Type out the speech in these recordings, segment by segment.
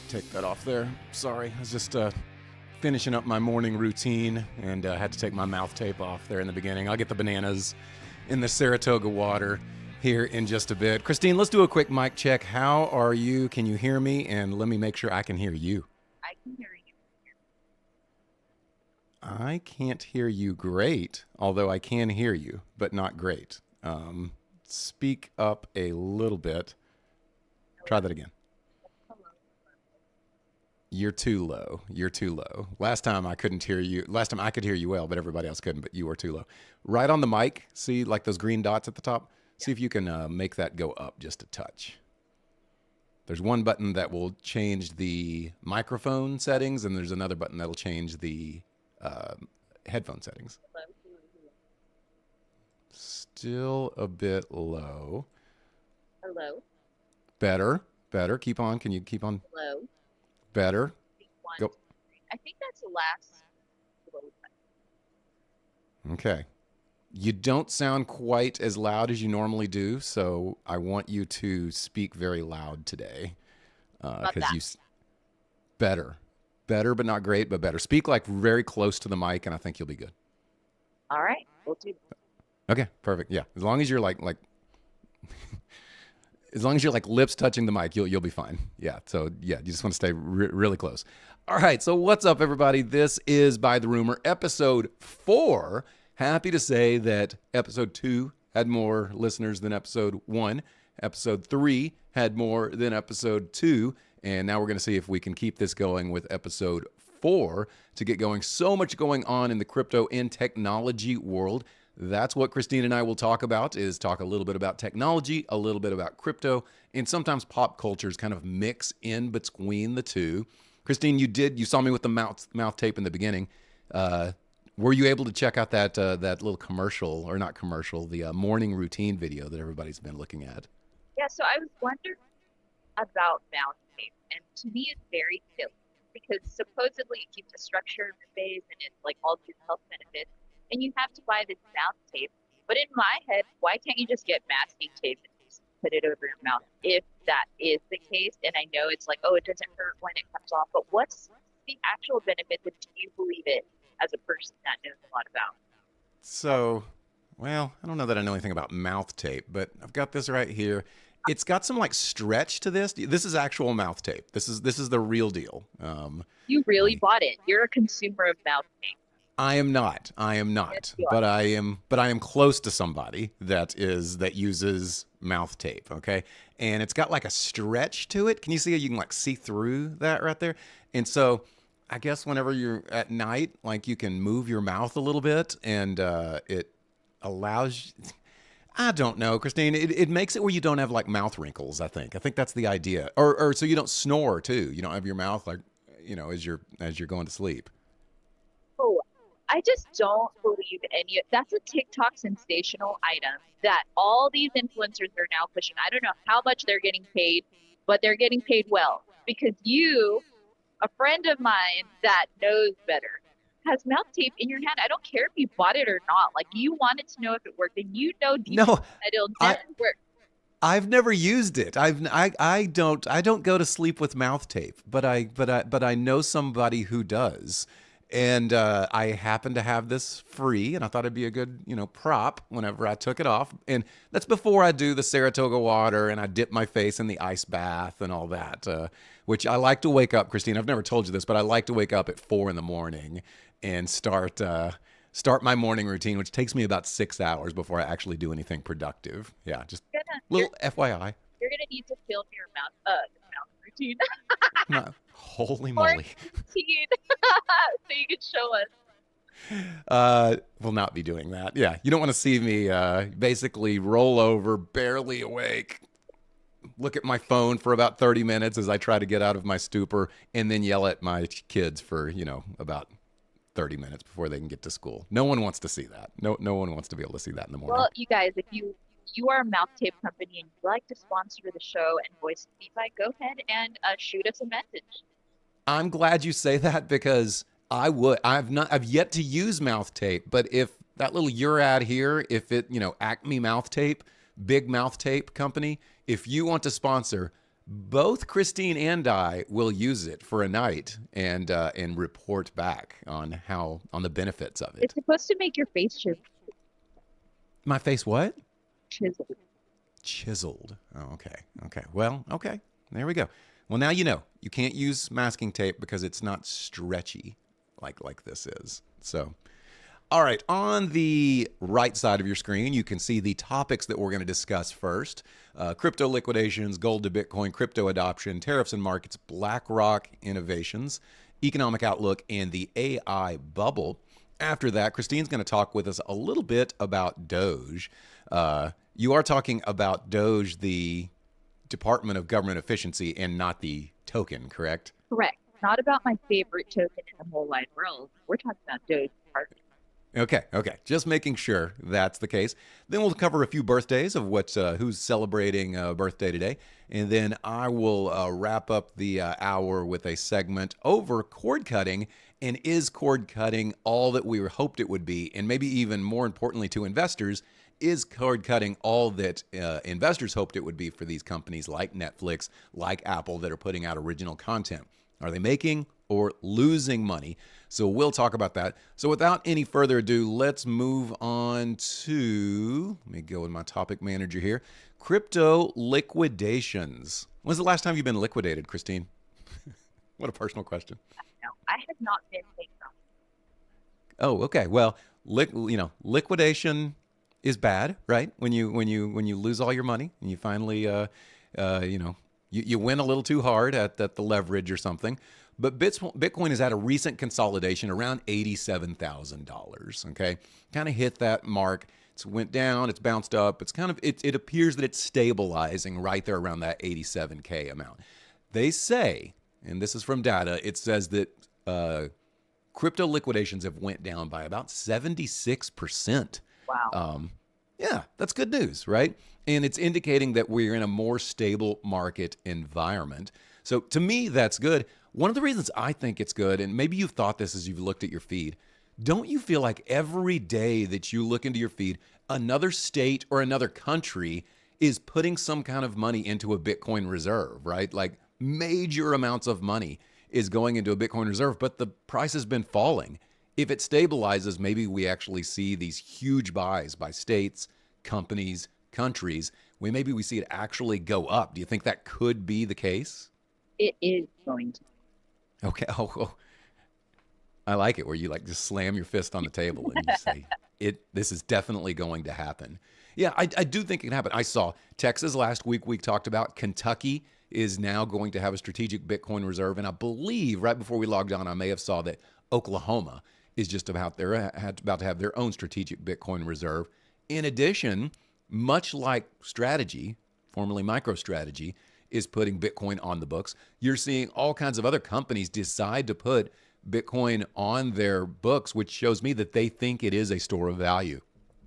take that off there. Sorry, I was just finishing up my morning routine and had to take my mouth tape off there in the beginning. I'll get the bananas in the Saratoga water here in just a bit. Christine, let's do a quick mic check. How are you? Can you hear me? And let me make sure I can hear you. I can hear you. I can't hear you great, although I can hear you, but not great. Speak up a little bit. Try that again. You're too low. You're too low. Last time I couldn't hear you. Last time I could hear you well, but everybody else couldn't, but you were too low. Right on the mic, see like those green dots at the top? See if you can make that go up just a touch. There's one button that will change the microphone settings, and there's another button that'll change the headphone settings. Still a bit low. Hello. Better. Keep on. Can you keep on? Hello. Better. One, Go. two, three. I think that's the last. Okay. You don't sound quite as loud as you normally do, so I want you to speak very loud today. Because you better, but not great, but better. Speak like very close to the mic, and I think you'll be good. All right, we'll do that. Okay, perfect. Yeah, as long as you're like, as long as you're like lips touching the mic, you'll be fine. Yeah. So yeah, you just want to stay really close. All right. So what's up, everybody? This is By the Rumor, episode 4. Happy to say that episode 2 had more listeners than episode 1. Episode 3 had more than episode 2. And now we're going to see if we can keep this going with episode 4 to get going. So much going on in the crypto and technology world. That's what Christine and I will talk about, is talk a little bit about technology, a little bit about crypto, and sometimes pop cultures kind of mix in between the two. Christine, you saw me with the mouth tape in the beginning. Were you able to check out that little commercial, or not commercial, the morning routine video that everybody's been looking at? Yeah, so I was wondering about mouth tape, and to me it's very silly because supposedly it keeps a structure in the face and it's like all these health benefits, and you have to buy this mouth tape. But in my head, why can't you just get masking tape and just put it over your mouth if that is the case? And I know it's like, oh, it doesn't hurt when it comes off, but what's the actual benefit that do you believe it as a person that knows a lot about? So, well, I don't know that I know anything about mouth tape, but I've got this right here. It's got some like stretch to this. This is actual mouth tape. This is the real deal. You really bought it. You're a consumer of mouth tape. I am not, Yes, you are. but I am close to somebody that uses mouth tape. Okay. And it's got like a stretch to it. Can you see how you can like see through that right there? And so I guess whenever you're at night, like you can move your mouth a little bit, and it allows, I don't know, Christine, it makes it where you don't have like mouth wrinkles. I think that's the idea. Or so you don't snore too. You don't have your mouth like, as you're going to sleep. Oh, I just don't believe any of that's a TikTok sensational item that all these influencers are now pushing. I don't know how much they're getting paid, but they're getting paid well because you, a friend of mine that knows better, has mouth tape in your hand. I don't care if you bought it or not. Like, you wanted to know if it worked, and you know deep No, down that it'll never work. I've never used it. I don't go to sleep with mouth tape, but I know somebody who does. And I happen to have this free, and I thought it'd be a good, prop whenever I took it off. And that's before I do the Saratoga water and I dip my face in the ice bath and all that, which I like to wake up, Christine. I've never told you this, but I like to wake up at 4 a.m. and start my morning routine, which takes me about 6 hours before I actually do anything productive. Yeah, just little FYI. You're gonna need to film your mouth routine. No, holy Or moly. routine so you can show us. Will not be doing that. Yeah, you don't want to see me basically roll over, barely awake, look at my phone for about 30 minutes as I try to get out of my stupor, and then yell at my kids for, about 30 minutes before they can get to school. No one wants to see that. No one wants to be able to see that in the morning. Well, you guys, if you are a mouth tape company and you'd like to sponsor the show and voice feedback, go ahead and shoot us a message. I'm glad you say that because I've yet to use mouth tape, but if that little you're ad here, if it, Acme Mouth Tape, big mouth tape company, if you want to sponsor, Both Christine and I will use it for a night and report back on the benefits of It's it. supposed to make your face My face what? chiseled. Chiseled. Oh, okay. Okay. Well, okay. There we go. Well, now you know. You can't use masking tape because it's not stretchy like this is. So, all right. On the right side of your screen, you can see the topics that we're going to discuss first. Crypto liquidations, gold to Bitcoin, crypto adoption, tariffs and markets, BlackRock innovations, economic outlook, and the AI bubble. After that, Christine's going to talk with us a little bit about Doge. You are talking about Doge, the Department of Government Efficiency, and not the token, correct? Correct. Not about my favorite token in the whole wide world. We're talking about Doge Park. Okay. Just making sure that's the case. Then we'll cover a few birthdays of who's celebrating a birthday today, and then I will wrap up the hour with a segment over cord cutting. And is cord cutting all that we hoped it would be? And maybe even more importantly to investors, is cord cutting all that investors hoped it would be for these companies like Netflix, like Apple, that are putting out original content? Are they making or losing money? So we'll talk about that. So without any further ado, let's move on to, let me go with my topic manager here, crypto liquidations. When's the last time you've been liquidated, Christine? What a personal question. No, I have not been taken off. Oh, okay. Well, liquidation is bad, right? When you lose all your money and you finally, you win a little too hard at the leverage or something. But Bitcoin is at a recent consolidation around $87,000. Okay, kind of hit that mark. It's went down. It's bounced up. It appears that it's stabilizing right there around that 87K amount. They say, and this is from data, it says that crypto liquidations have went down by about 76%. Wow. Yeah, that's good news, right? And it's indicating that we're in a more stable market environment. So to me, that's good. One of the reasons I think it's good, and maybe you've thought this as you've looked at your feed, don't you feel like every day that you look into your feed, another state or another country is putting some kind of money into a Bitcoin reserve, right? Like major amounts of money is going into a Bitcoin reserve, but the price has been falling. If it stabilizes, maybe we actually see these huge buys by states, companies, countries. Maybe we see it actually go up. Do you think that could be the case? It is going to. Okay. Oh, I like it where you like just slam your fist on the table and you say, this is definitely going to happen. Yeah, I do think it can happen. I saw Texas last week. We talked about Kentucky is now going to have a strategic Bitcoin reserve. And I believe right before we logged on, I may have saw that Oklahoma is just about to have their own strategic Bitcoin reserve. In addition, much like Strategy, formerly MicroStrategy, is putting Bitcoin on the books, you're seeing all kinds of other companies decide to put Bitcoin on their books, which shows me that they think it is a store of value.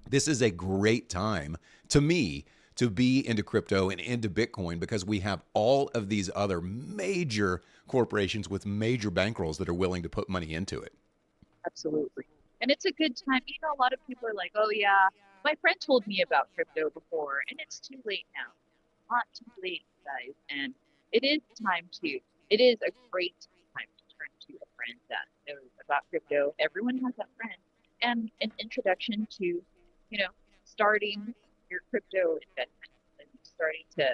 This is a great time to me to be into crypto and into Bitcoin because we have all of these other major corporations with major bankrolls that are willing to put money into it. Absolutely. And it's a good time. A lot of people are like, oh, yeah, my friend told me about crypto before, and it's too late now. Not too late, guys. And it is it is a great time to turn to a friend that knows about crypto. Everyone has that friend. And an introduction to, starting your crypto investment and starting to,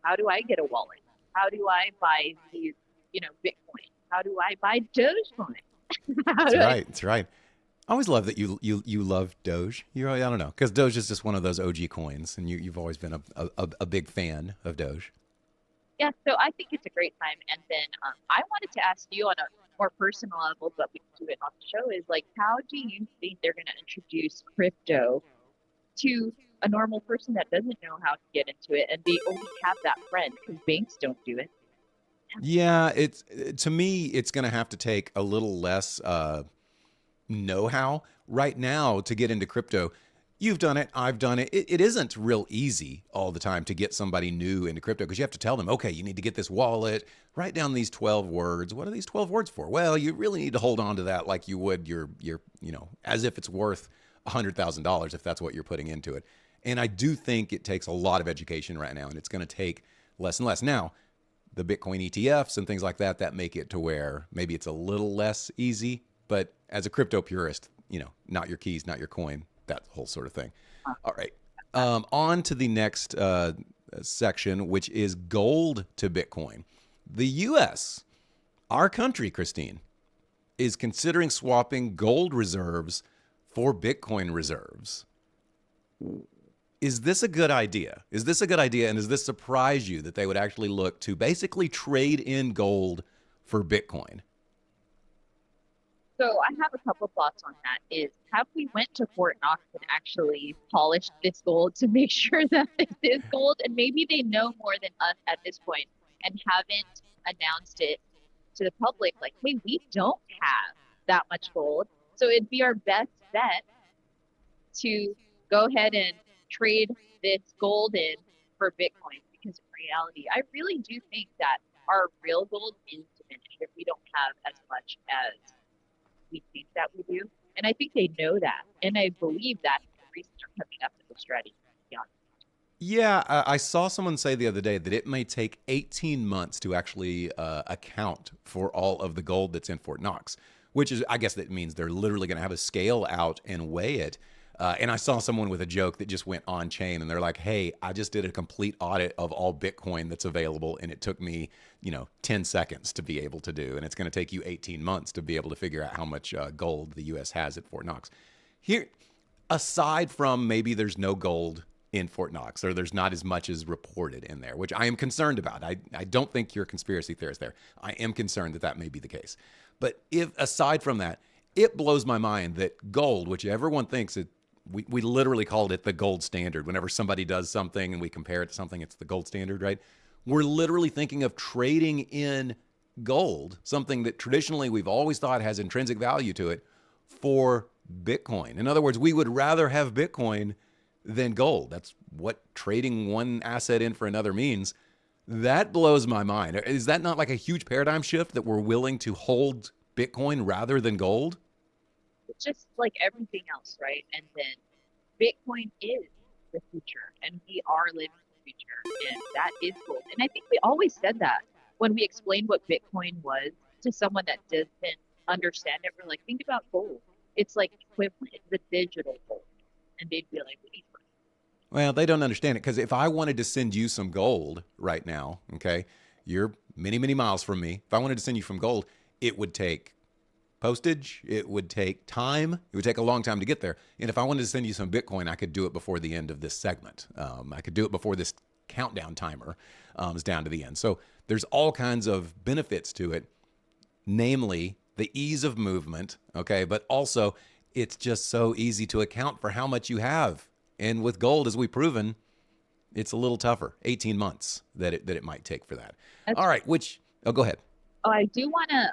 how do I get a wallet? How do I buy these, Bitcoin? How do I buy Dogecoin? That's right. That's right. I always love that you love Doge. I don't know, because Doge is just one of those OG coins, and you've always been a big fan of Doge. Yeah, so I think it's a great time. And then I wanted to ask you on a more personal level, but we can do it on the show, is like, how do you think they're going to introduce crypto to a normal person that doesn't know how to get into it and they only have that friend because banks don't do it? Yeah, to me, it's going to have to take a little less know-how right now to get into crypto. You've done it. I've done it. It isn't real easy all the time to get somebody new into crypto because you have to tell them, okay, you need to get this wallet, write down these 12 words. What are these 12 words for? Well, you really need to hold on to that like you would your as if it's worth $100,000 if that's what you're putting into it. And I do think it takes a lot of education right now, and it's going to take less and less. Now, the Bitcoin ETFs and things like that that make it to where maybe it's a little less easy. But as a crypto purist, not your keys, not your coin, that whole sort of thing. All right. On to the next section, which is gold to Bitcoin. The U.S., our country, Christine, is considering swapping gold reserves for Bitcoin reserves. Is this a good idea? And does this surprise you that they would actually look to basically trade in gold for Bitcoin? So I have a couple thoughts on that. Is have we went to Fort Knox and actually polished this gold to make sure that this is gold? And maybe they know more than us at this point and haven't announced it to the public like, hey, we don't have that much gold. So it'd be our best bet to go ahead and trade this gold in for Bitcoin, because in reality, I really do think that our real gold is diminished if we don't have as much as we think that we do. And I think they know that. And I believe that the reasons are coming up in the strategy. Yeah, I saw someone say the other day that it may take 18 months to actually account for all of the gold that's in Fort Knox, which is, I guess that means they're literally going to have a scale out and weigh it. And I saw someone with a joke that just went on chain and they're like, hey, I just did a complete audit of all Bitcoin that's available. And it took me, 10 seconds to be able to do. And it's going to take you 18 months to be able to figure out how much gold the U.S. has at Fort Knox. Here, aside from maybe there's no gold in Fort Knox, or there's not as much as reported in there, which I am concerned about. I don't think you're a conspiracy theorist there. I am concerned that may be the case. But if aside from that, it blows my mind that gold, which everyone thinks we literally called it the gold standard. Whenever somebody does something and we compare it to something, it's the gold standard, right? We're literally thinking of trading in gold, something that traditionally we've always thought has intrinsic value to it, for Bitcoin. In other words, we would rather have Bitcoin than gold. That's what trading one asset in for another means. That blows my mind. Is that not like a huge paradigm shift that we're willing to hold Bitcoin rather than gold? It's just like everything else, right? And then Bitcoin is the future, and we are living the future, and that is gold. And I think we always said that when we explained what Bitcoin was to someone that doesn't understand it. We're like, think about gold. It's like equivalent, it's the digital gold. And they'd be like, well, they don't understand it, because if I wanted to send you some gold right now, okay, you're many, many miles from me. If I wanted to send you some gold, it would take postage. It would take time. It would take a long time to get there. And if I wanted to send you some Bitcoin, I could do it before the end of this segment. I could do it before this countdown timer is down to the end. So there's all kinds of benefits to it, namely the ease of movement, okay, but also it's just so easy to account for how much you have. And with gold, as we've proven, it's a little tougher. 18 months that it might take for that. All right, go ahead. Oh, I do want to,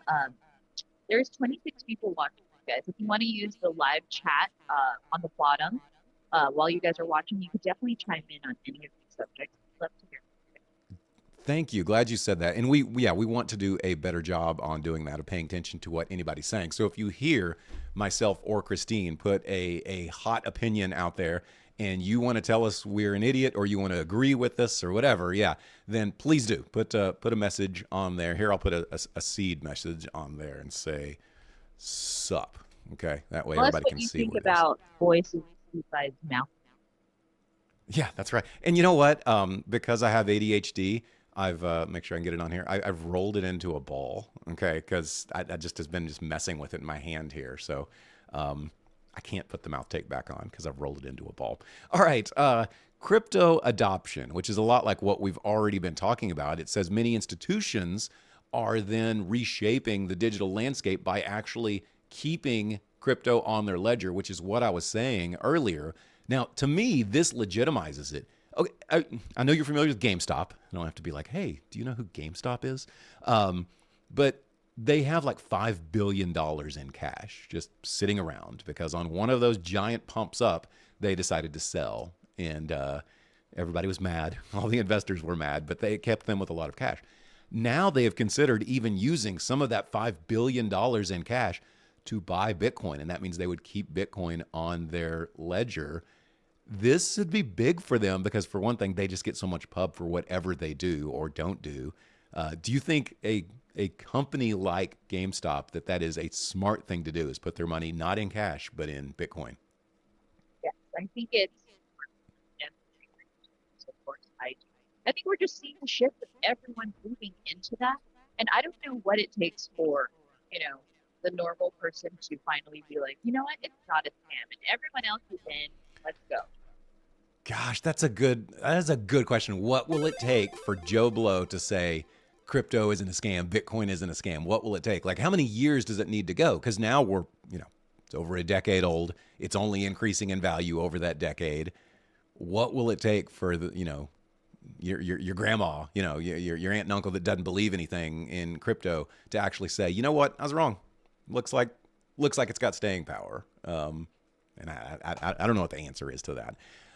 there's 26 people watching, you guys. If you want to use the live chat on the bottom while you guys are watching, you could definitely chime in on any of these subjects. I'd love to hear. Thank you. Glad you said that. And we want to do a better job on doing that, of paying attention to what anybody's saying. So if you hear myself or Christine put a hot opinion out there and you want to tell us we're an idiot, or you want to agree with us or whatever, then please do put a message on there. Here, I'll put a seed message on there and say sup. Okay, that way everybody can see what you think about voices besides mouth. Yeah, that's right. And you know what? Because I have ADHD, I've make sure I can get it on here. I've rolled it into a ball, okay? Because I just has been just messing with it in my hand here, so I can't put the mouth tape back on because I've rolled it into a ball. All right, crypto adoption, which is a lot like what we've already been talking about. It says many institutions are then reshaping the digital landscape by actually keeping crypto on their ledger, which is what I was saying earlier. Now, to me, this legitimizes it. Okay, I know you're familiar with GameStop. I don't have to be like, hey, do you know who GameStop is? But they have like $5 billion in cash just sitting around because on one of those giant pumps up, they decided to sell. And everybody was mad. All the investors were mad, but they kept them with a lot of cash. Now they have considered even using some of that $5 billion in cash to buy Bitcoin. And that means they would keep Bitcoin on their ledger. This would be big for them because, for one thing, they just get so much pub for whatever they do or don't do. Do you think a company like GameStop that is a smart thing to do is put their money not in cash but in Bitcoin? Yes, I think it's of course I do. I think we're just seeing a shift of everyone moving into that. And I don't know what it takes for, you know, the normal person to finally be like, you know what, it's not a scam. And everyone else is in, let's go. Gosh, that is a good question. What will it take for Joe Blow to say crypto isn't a scam, Bitcoin isn't a scam? What will it take? Like how many years does it need to go? Because now it's over a decade old. It's only increasing in value over that decade. What will it take for your grandma, your aunt and uncle that doesn't believe anything in crypto to actually say, you know what, I was wrong. Looks like it's got staying power. And I don't know what the answer is to that.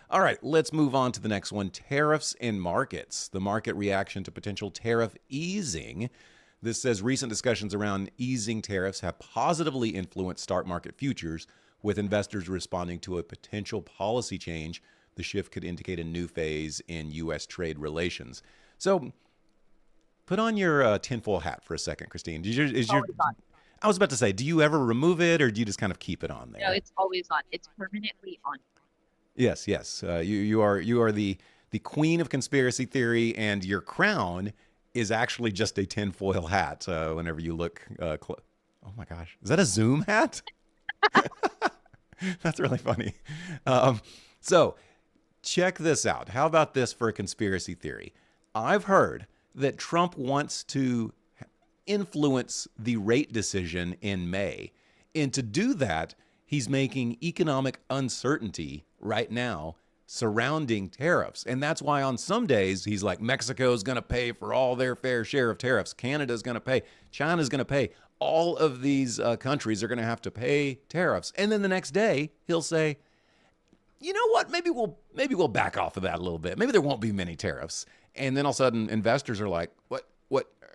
All right, let's move on to the next one. Tariffs in markets. The market reaction to potential tariff easing. This says recent discussions around easing tariffs have positively influenced stock market futures, with investors responding to a potential policy change. The shift could indicate a new phase in U.S. trade relations. So put on your tinfoil hat for a second, Christine. Always on. I was about to say, do you ever remove it or do you just kind of keep it on there? No, it's always on. It's permanently on. Yes, yes. You are the queen of conspiracy theory, and your crown is actually just a tinfoil hat. Whenever you look, oh my gosh, is that a Zoom hat? That's really funny. So check this out. How about this for a conspiracy theory? I've heard that Trump wants to influence the rate decision in May, and to do that, he's making economic uncertainty right now surrounding tariffs. And that's why on some days he's like, Mexico's going to pay for all their fair share of tariffs. Canada's going to pay. China's going to pay. All of these countries are going to have to pay tariffs. And then the next day he'll say, you know what? Maybe we'll back off of that a little bit. Maybe there won't be many tariffs. And then all of a sudden investors are like, what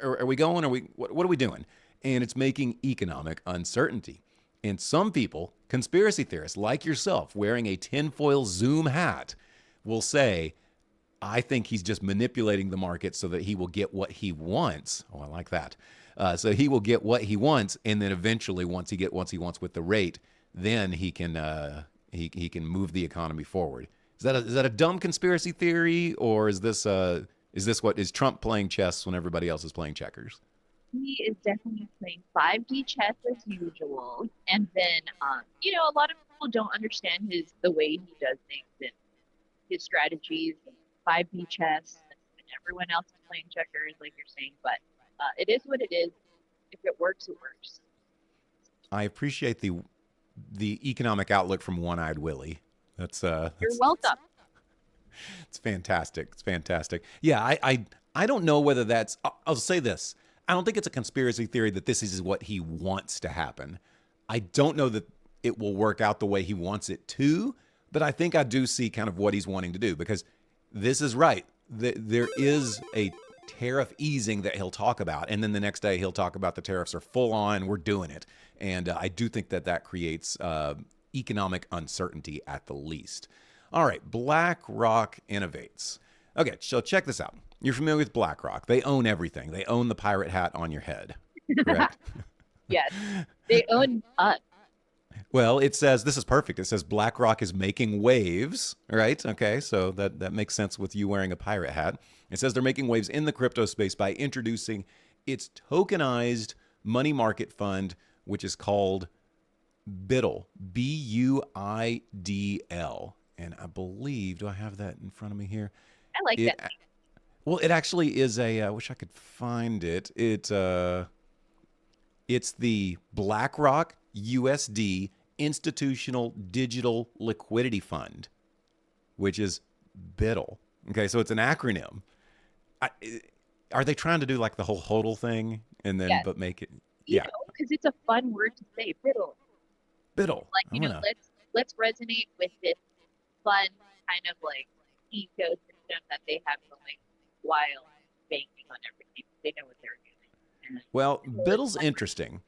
are we going? What are we doing? And it's making economic uncertainty. And some people, conspiracy theorists like yourself, wearing a tinfoil Zoom hat, will say, I think he's just manipulating the market so that he will get what he wants. Oh, I like that. So he will get what he wants, and then eventually, once he wants with the rate, then he can move the economy forward. Is that a dumb conspiracy theory, or is this what is Trump playing chess when everybody else is playing checkers? He is definitely playing 5D chess as usual. And then, a lot of people don't understand the way he does things and his strategies and 5D chess. And everyone else is playing checkers, like you're saying. But it is what it is. If it works, it works. I appreciate the economic outlook from One-Eyed Willie. You're welcome. It's fantastic. It's fantastic. Yeah, I don't know whether that's. I'll say this. I don't think it's a conspiracy theory that this is what he wants to happen. I don't know that it will work out the way he wants it to, but I think I do see kind of what he's wanting to do, because this is right. There is a tariff easing that he'll talk about, and then the next day he'll talk about the tariffs are full on, we're doing it. And I do think that creates economic uncertainty at the least. All right, BlackRock innovates. Okay, so check this out. You're familiar with BlackRock. They own everything. They own the pirate hat on your head, correct? Yes, they own us. Well, it says, this is perfect. It says BlackRock is making waves, right? Okay, so that makes sense with you wearing a pirate hat. It says they're making waves in the crypto space by introducing its tokenized money market fund, which is called BUIDL, BUIDL. And I believe, do I have that in front of me here? I like that. Well, it actually is I wish I could find it. It's the BlackRock USD Institutional Digital Liquidity Fund, which is BUIDL. Okay, so it's an acronym. Are they trying to do like the whole HODL thing and then but make it? Yeah, because it's a fun word to say, BUIDL. BUIDL. Like let's resonate with this fun kind of like ecosystem that they have going while banking on everything. They know what they're doing. Well, BUIDL's interesting.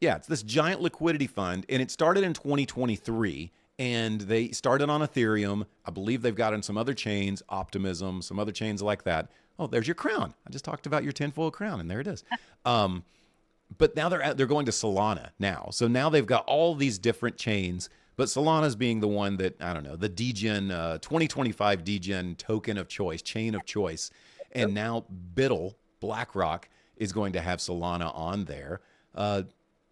Yeah, it's this giant liquidity fund, and it started in 2023, and they started on Ethereum. I believe they've got in some other chains, Optimism, some other chains like that. Oh, there's your crown. I just talked about your tinfoil crown, and there it is. But now they're going to Solana now. So now they've got all these different chains, but Solana's being the one that, I don't know, the DGen 2025 DGen token of choice, chain of choice. And now BlackRock is going to have Solana on there.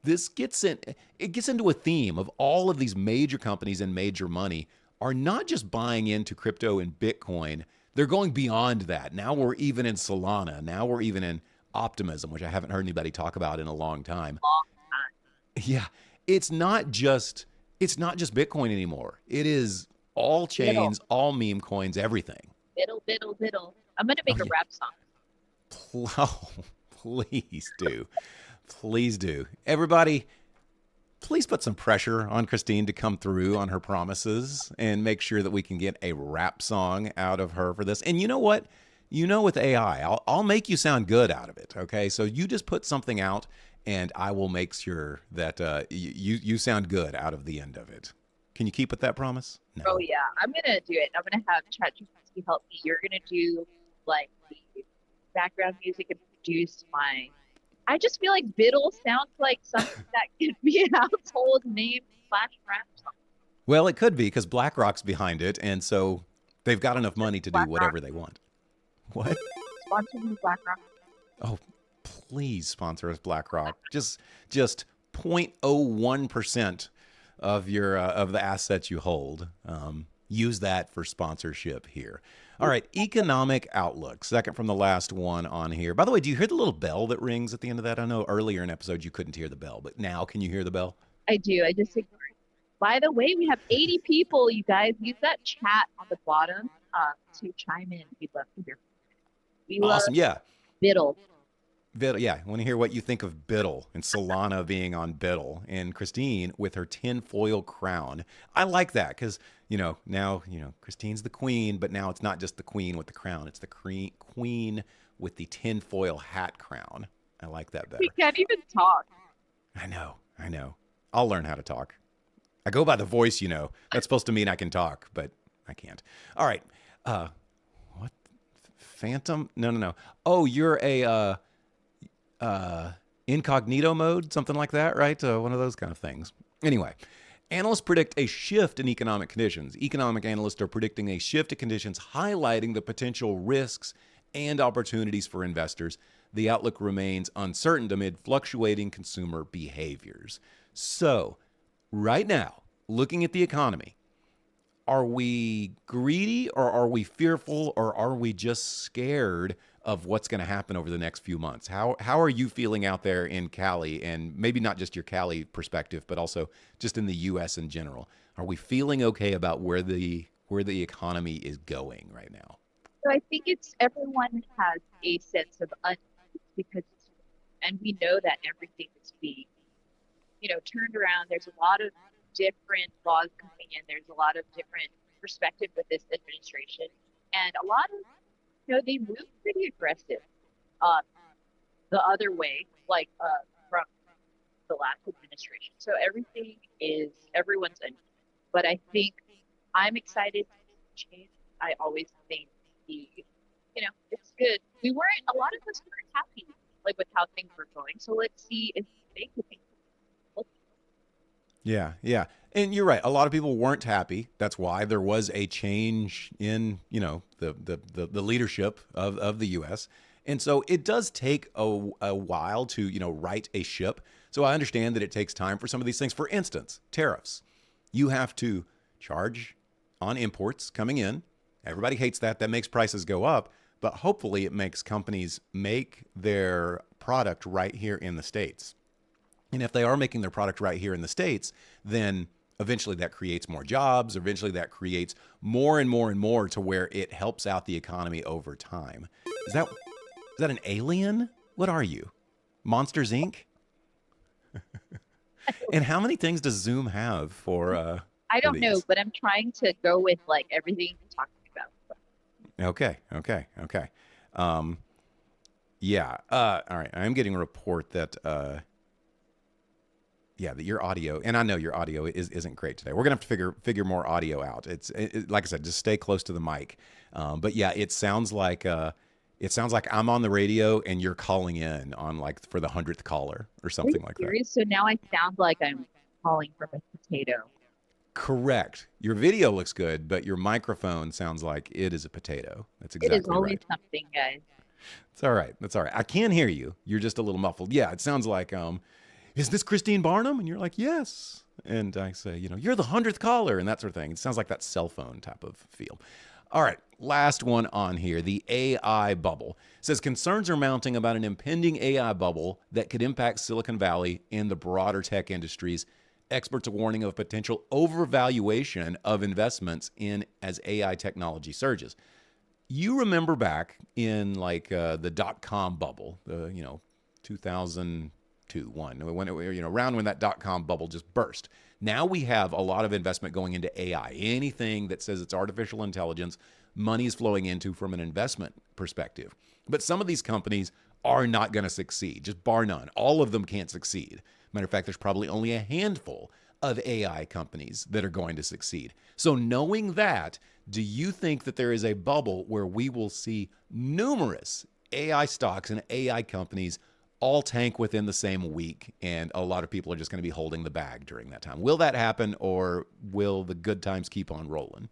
This gets into a theme of all of these major companies and major money are not just buying into crypto and Bitcoin. They're going beyond that. Now we're even in Solana. Now we're even in optimism, which I haven't heard anybody talk about in a long time. Yeah, it's not just Bitcoin anymore. It is all chains, all meme coins, everything. Biddle. I'm gonna make a rap song. Oh, please do. Please do. Everybody, please put some pressure on Christine to come through on her promises and make sure that we can get a rap song out of her for this. And you know what? You know, with AI, I'll make you sound good out of it. Okay, so you just put something out, and I will make sure that you sound good out of the end of it. Can you keep with that promise? No. Oh yeah, I'm gonna do it. I'm gonna have ChatGPT help me. You're gonna do like the background music and produce my. I just feel like Biddle sounds like something that could be a household name / rap song. Well, it could be because BlackRock's behind it, and so they've got enough money to do whatever they want. What? Sponsor me, BlackRock. Oh, please sponsor us, BlackRock. Just 0.01% of your of the assets you hold. Use that for sponsorship here. All right, economic outlook. Second from the last one on here. By the way, do you hear the little bell that rings at the end of that? I know earlier in episodes you couldn't hear the bell, but now can you hear the bell? I do. I just ignored it. By the way, we have 80 people. You guys use that chat on the bottom to chime in. We'd love to hear. Awesome, yeah. Biddle. Yeah, I want to hear what you think of Biddle and Solana being on Biddle and Christine with her tinfoil crown. I like that because, now, Christine's the queen, but now it's not just the queen with the crown. It's the queen with the tinfoil hat crown. I like that better. We can't even talk. I know. I'll learn how to talk. I go by the voice, That's supposed to mean I can talk, but I can't. All right. What? Phantom? No. Oh, you're a incognito mode, something like that, right? One of those kind of things. Anyway, analysts predict a shift in economic conditions. Economic analysts are predicting a shift in conditions, highlighting the potential risks and opportunities for investors. The outlook remains uncertain amid fluctuating consumer behaviors. So, right now, looking at the economy, are we greedy or are we fearful or are we just scared of what's going to happen over the next few months? How are you feeling out there in Cali, and maybe not just your Cali perspective, but also just in the U.S. in general? Are we feeling okay about where the economy is going right now? So I think everyone has a sense of unease because, and we know that everything is being, turned around. There's a lot of different laws coming in. There's a lot of different perspective with this administration, and a lot of they move pretty aggressive the other way, like from the last administration. So everyone's uneasy. But I think I'm excited to change. I always think it's good. A lot of us weren't happy with how things were going. So let's see if they can make it. Yeah. And you're right. A lot of people weren't happy. That's why there was a change in, the leadership of the U.S. And so it does take a while to, right a ship. So I understand that it takes time for some of these things. For instance, tariffs. You have to charge on imports coming in. Everybody hates that. That makes prices go up. But hopefully it makes companies make their product right here in the States. And if they are making their product right here in the States, then eventually that creates more jobs. Eventually that creates more and more and more to where it helps out the economy over time. Is that an alien? What are you? Monsters, Inc.? And how many things does Zoom have for I don't know, but I'm trying to go with everything you're talking about. Okay. Yeah. All right. I'm getting a report that that your audio, and I know your audio isn't great today. We're gonna have to figure more audio out. It's like I said, just stay close to the mic. But yeah, it sounds like It sounds like I'm on the radio and you're calling in on like for the 100th caller or Are you something like that. serious? So now I sound like I'm calling from a potato. Correct. Your video looks good, but your microphone sounds like it is a potato. That's It is exactly always right. something, guys. It's all right. That's all right. I can hear you. You're just a little muffled. Yeah, it sounds like, is this Christine Barnum? And you're like, yes. And I say, you're the 100th caller and that sort of thing. It sounds like that cell phone type of feel. All right, last one on here. The AI bubble. It says concerns are mounting about an impending AI bubble that could impact Silicon Valley and the broader tech industries. Experts are warning of a potential overvaluation of investments in as AI technology surges. You remember back in like the .com bubble, 2002, one, when it, around when that .com bubble just burst. Now we have a lot of investment going into AI. Anything that says it's artificial intelligence, money is flowing into from an investment perspective. But some of these companies are not going to succeed, just bar none. All of them can't succeed. Matter of fact, there's probably only a handful of AI companies that are going to succeed. So knowing that, do you think that there is a bubble where we will see numerous AI stocks and AI companies all tank within the same week and a lot of people are just going to be holding the bag during that time? Will that happen, or will the good times keep on rolling?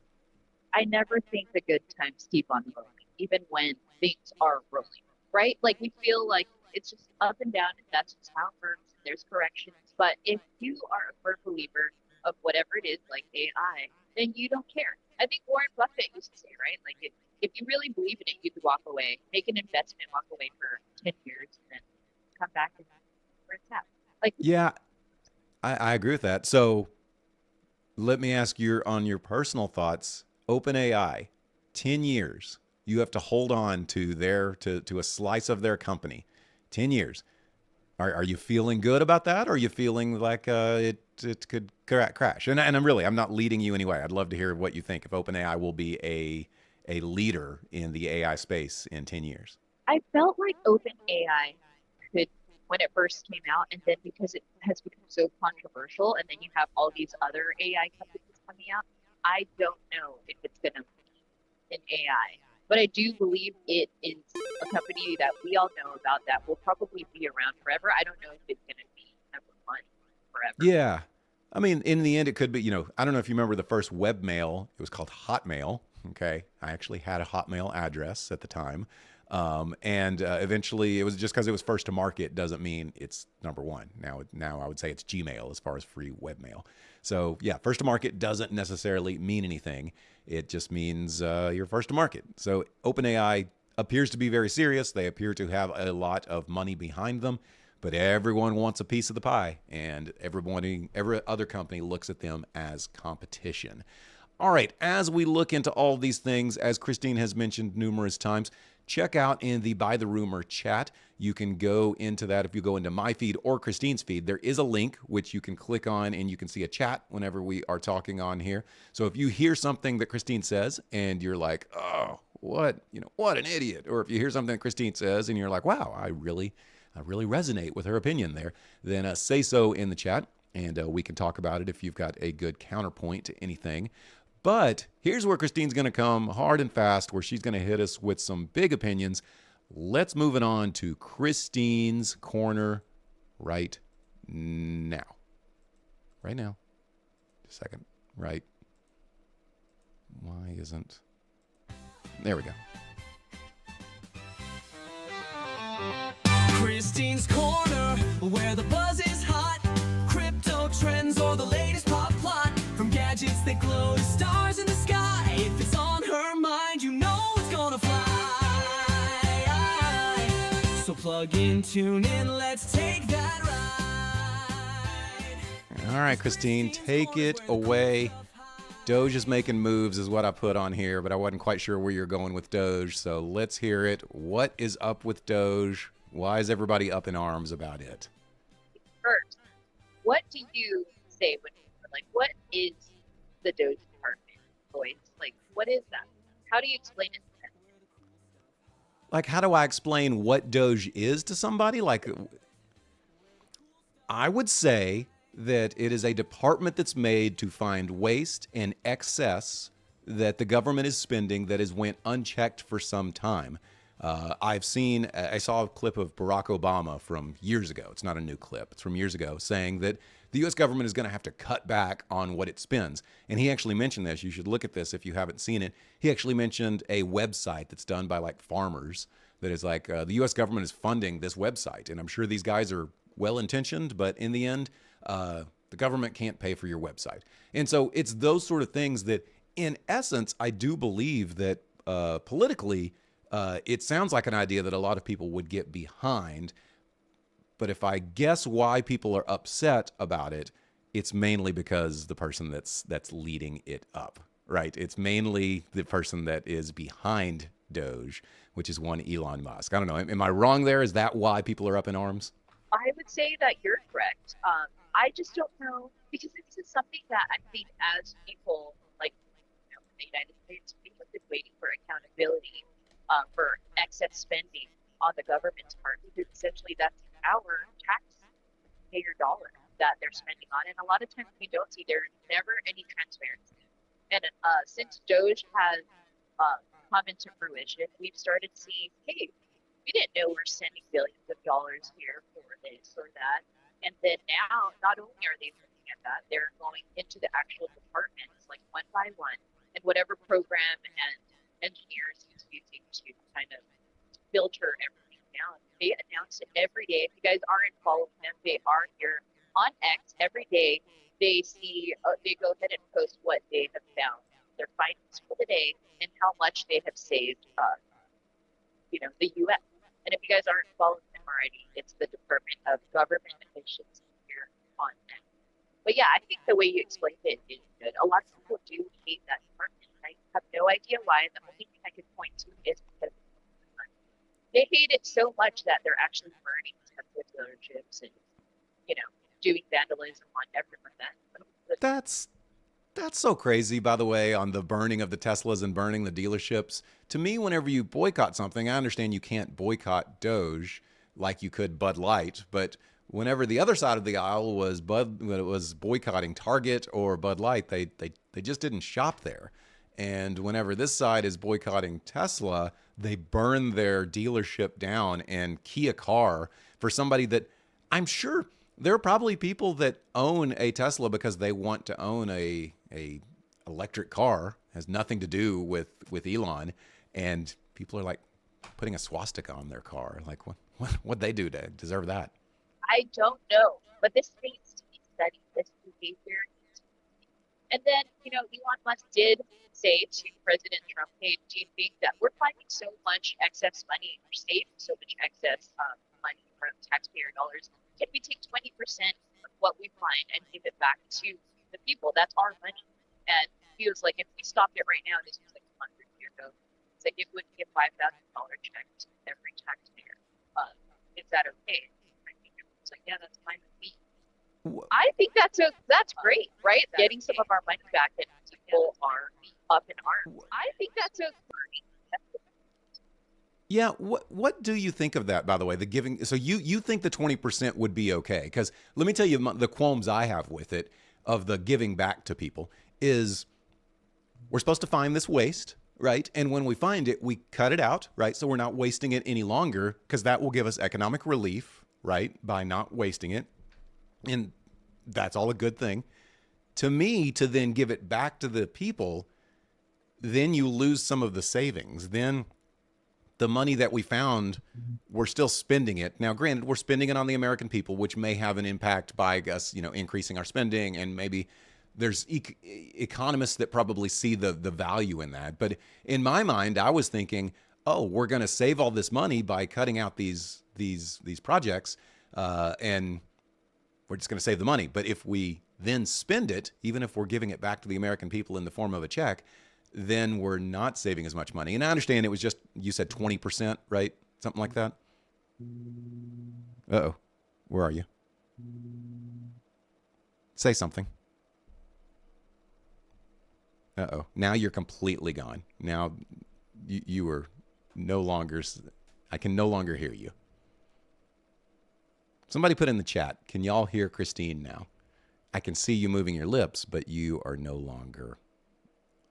I never think the good times keep on rolling, even when things are rolling, right? Like we feel like it's just up and down, and that's just how it works. There's corrections. But if you are a firm believer of whatever it is, like AI, then you don't care. I think Warren Buffett used to say, right? Like if you really believe in it, you could walk away, make an investment, walk away for 10 years, and then come back and where it's at. Like, Yeah, I agree with that. So let me ask your personal thoughts. OpenAI, 10 years. You have to hold on to to a slice of their company. 10 years. Are you feeling good about that? Or are you feeling like it could crash? And I'm not leading you anyway. I'd love to hear what you think if OpenAI will be a leader in the AI space in 10 years. I felt like OpenAI could when it first came out, and then because it has become so controversial, and then you have all these other AI companies coming out, I don't know if it's going to be an AI. But I do believe it is a company that we all know about that will probably be around forever. I don't know if it's going to be number one forever. Yeah. I mean, in the end, it could be, I don't know if you remember the first webmail. It was called Hotmail. Okay. I actually had a Hotmail address at the time. And eventually it was just because it was first to market doesn't mean it's number one. Now I would say it's Gmail as far as free webmail. So yeah, first to market doesn't necessarily mean anything. It just means you're first to market. So OpenAI appears to be very serious. They appear to have a lot of money behind them, but everyone wants a piece of the pie, and every other company looks at them as competition. All right, as we look into all these things, as Christine has mentioned numerous times, check out in the By the Rumor chat. You can go into that if you go into my feed or Christine's feed. There is a link which you can click on and you can see a chat whenever we are talking on here. So if you hear something that Christine says and you're like, oh, what an idiot. Or if you hear something that Christine says and you're like, wow, I really resonate with her opinion there, then say so in the chat and we can talk about it if you've got a good counterpoint to anything. But here's where Christine's going to come hard and fast, where she's going to hit us with some big opinions. Let's move it on to Christine's Corner right now. Right now. Just a second. Right. Why isn't... There we go. Christine's Corner, where the buzz is hot. Crypto trends or the latest pop plot. From gadgets that glow to stars in the sky. If it's on her mind, you know it's gonna fly. So plug in, tune in, let's take that ride. All right, Christine, take it away. Doge is making moves is what I put on here, but I wasn't quite sure where you're going with Doge, so let's hear it. What is up with Doge? Why is everybody up in arms about it? First, what do you say when like what is the DOGE department voice? Like what is that? How do you explain it to them? Like, how do I explain what Doge is to somebody? Like, I would say that it is a department that's made to find waste and excess that the government is spending that has went unchecked for some time. I saw a clip of Barack Obama from years ago. It's not a new clip. It's from years ago, saying that the U.S. government is going to have to cut back on what it spends. And he actually mentioned this. You should look at this if you haven't seen it. He actually mentioned a website that's done by like farmers that is like the U.S. government is funding this website. And I'm sure these guys are well-intentioned, but in the end, the government can't pay for your website. And so it's those sort of things that, in essence, I do believe that politically, it sounds like an idea that a lot of people would get behind. But if I guess why people are upset about it, it's mainly because the person that's leading it up, right? It's mainly the person that is behind Doge, which is one Elon Musk. I don't know. Am I wrong there? Is that why people are up in arms? I would say that you're correct. I just don't know because this is something that I think as people like in the United States, we have been waiting for accountability for excess spending on the government's part because essentially that's our taxpayer dollar that they're spending on, and a lot of times we don't see there's never any transparency. And since Doge has come into fruition, we've started seeing, hey, we didn't know we're sending billions of dollars here for this or that. And then now, not only are they looking at that, they're going into the actual departments, like one by one, and whatever program and engineers he's using to kind of filter everything down. They announce it every day. If you guys aren't following them, they are here on X every day. They see, they go ahead and post what they have found, their findings for the day, and how much they have saved, the U.S. And if you guys aren't following them already, it's the Department of Government Efficiency here on X. But yeah, I think the way you explained it is good. A lot of people do hate that department. I have no idea why. The only thing I can point to is because they hate it so much that they're actually burning Tesla dealerships and, doing vandalism on everyone. That's so crazy, by the way, on the burning of the Teslas and burning the dealerships. To me, whenever you boycott something, I understand you can't boycott Doge like you could Bud Light, but whenever the other side of the aisle was boycotting Target or Bud Light, they just didn't shop there. And whenever this side is boycotting Tesla, they burn their dealership down and key a car for somebody that I'm sure there are probably people that own a Tesla because they want to own a electric car. It has nothing to do with Elon, and people are like putting a swastika on their car. Like what they do to deserve that? I don't know, but this needs to be studied. This behavior needs to be. And then, Elon Musk did say to President Trump, hey, do you think that we're finding so much excess money, we're saving so much excess money from taxpayer dollars? Can we take 20% of what we find and give it back to the people? That's our money. And he was like, if we stopped it right now, this was like 100 years ago. It's like, it would give $5,000 check to every taxpayer. Is that okay? I think it was like, yeah, that's fine with me. I think that's great, right? Getting some of our money back and people are up in arms. I think that's a great. Yeah, what do you think of that, by the way, the giving? So you think the 20% would be okay? Because let me tell you the qualms I have with it, of the giving back to people, is we're supposed to find this waste, right? And when we find it, we cut it out, right? So we're not wasting it any longer, because that will give us economic relief, right? By not wasting it. And that's all a good thing. To me, to then give it back to the people, then you lose some of the savings. Then the money that we found, we're still spending it. Now, granted, we're spending it on the American people, which may have an impact by us, increasing our spending. And maybe there's economists that probably see the value in that. But in my mind, I was thinking, oh, we're going to save all this money by cutting out these projects, and we're just going to save the money. But if we then spend it, even if we're giving it back to the American people in the form of a check, then we're not saving as much money. And I understand it was just, you said 20%, right? Something like that. Uh-oh. Where are you? Say something. Uh-oh. Now you're completely gone. Now you are no longer, I can no longer hear you. Somebody put in the chat, can y'all hear Christine now? I can see you moving your lips, but you are no longer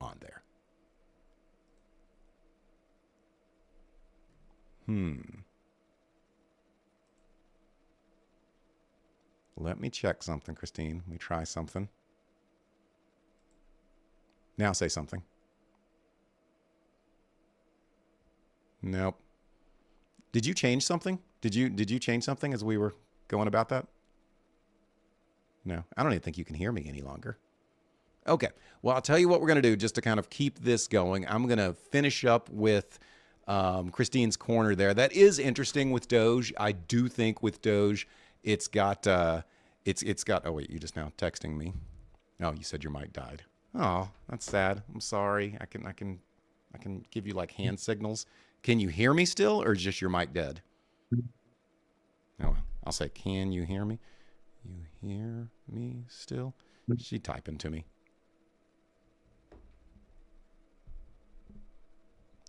on there. Let me check something, Christine. Let me try something. Now say something. Nope. Did you change something? Did you change something as we were going about that? No. I don't even think you can hear me any longer. Okay. Well, I'll tell you what we're going to do just to kind of keep this going. I'm going to finish up with Christine's corner there. That is interesting with Doge. I do think with Doge, it's got it's got. Oh wait, you just now texting me. Oh, you said your mic died. Oh, that's sad. I'm sorry. I can give you like hand signals. Can you hear me still, or is just your mic dead? Oh, I'll say, can you hear me? You hear me still? She typing to me.